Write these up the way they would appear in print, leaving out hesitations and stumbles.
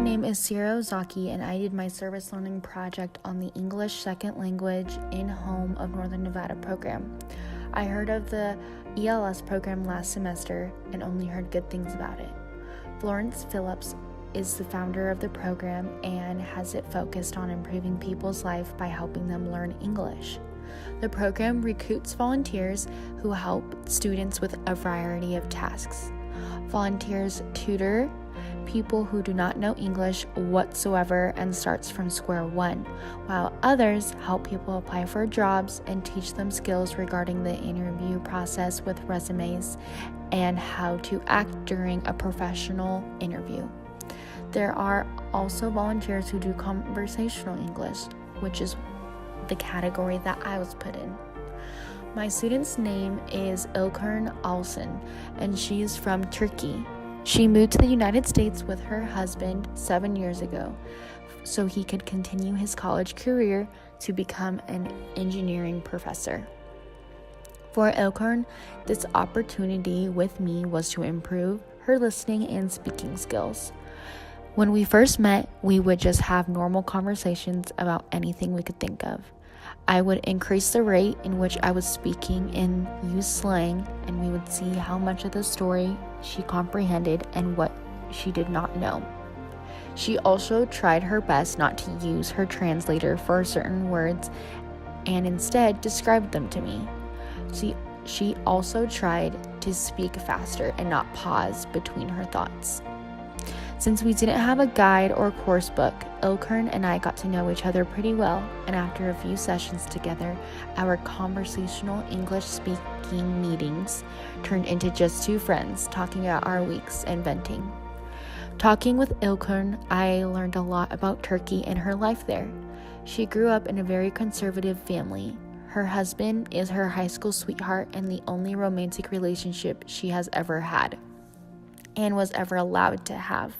name is Sierra Ozaki, and I did my service learning project on the English Second Language in Home of Northern Nevada program. I heard of the ELS program last semester and only heard good things about it. Florence Phillips is the founder of the program and has it focused on improving people's life by helping them learn English. The program recruits volunteers who help students with a variety of tasks. Volunteers tutor people who do not know English whatsoever and starts from square one, while others help people apply for jobs and teach them skills regarding the interview process with resumes and how to act during a professional interview. There are also volunteers who do conversational English, which is the category that I was put in. My student's name is İlknur Alsın, and she is from Turkey. She moved to the United States with her husband 7 years ago so he could continue his college career to become an engineering professor. For İlknur, this opportunity with me was to improve her listening and speaking skills. When we first met, we would just have normal conversations about anything we could think of. I would increase the rate in which I was speaking and use slang, and we would see how much of the story she comprehended and what she did not know. She also tried her best not to use her translator for certain words and instead described them to me. She also tried to speak faster and not pause between her thoughts. Since we didn't have a guide or course book, İlknur and I got to know each other pretty well, and after a few sessions together, our conversational English speaking meetings turned into just two friends talking about our weeks and venting. Talking with İlknur, I learned a lot about Turkey and her life there. She grew up in a very conservative family. Her husband is her high school sweetheart and the only romantic relationship she has ever had and was ever allowed to have.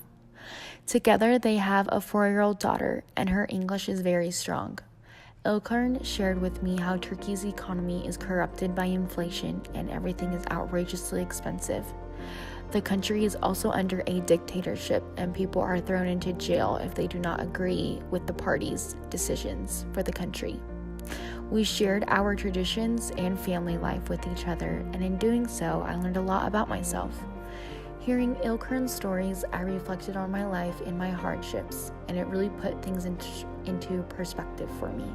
Together, they have a 4-year-old daughter, and her English is very strong. İlknur shared with me how Turkey's economy is corrupted by inflation and everything is outrageously expensive. The country is also under a dictatorship, and people are thrown into jail if they do not agree with the party's decisions for the country. We shared our traditions and family life with each other, and in doing so, I learned a lot about myself. Hearing İlknur's stories, I reflected on my life and my hardships, and it really put things into perspective for me.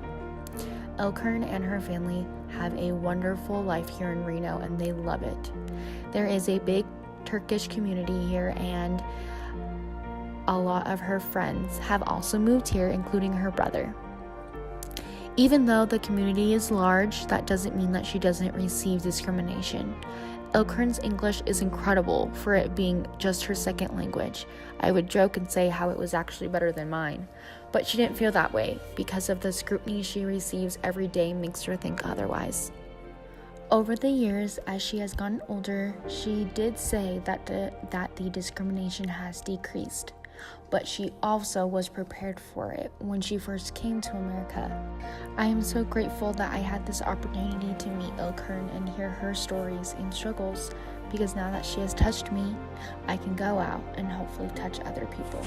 İlknur and her family have a wonderful life here in Reno, and they love it. There is a big Turkish community here, and a lot of her friends have also moved here, including her brother. Even though the community is large, that doesn't mean that she doesn't receive discrimination. İlknur's English is incredible for it being just her second language. I would joke and say how it was actually better than mine, but she didn't feel that way because of the scrutiny she receives every day makes her think otherwise. Over the years, as she has gotten older, she did say that the discrimination has decreased, but she also was prepared for it when she first came to America. I am so grateful that I had this opportunity to meet İlknur and hear her stories and struggles, because now that she has touched me, I can go out and hopefully touch other people.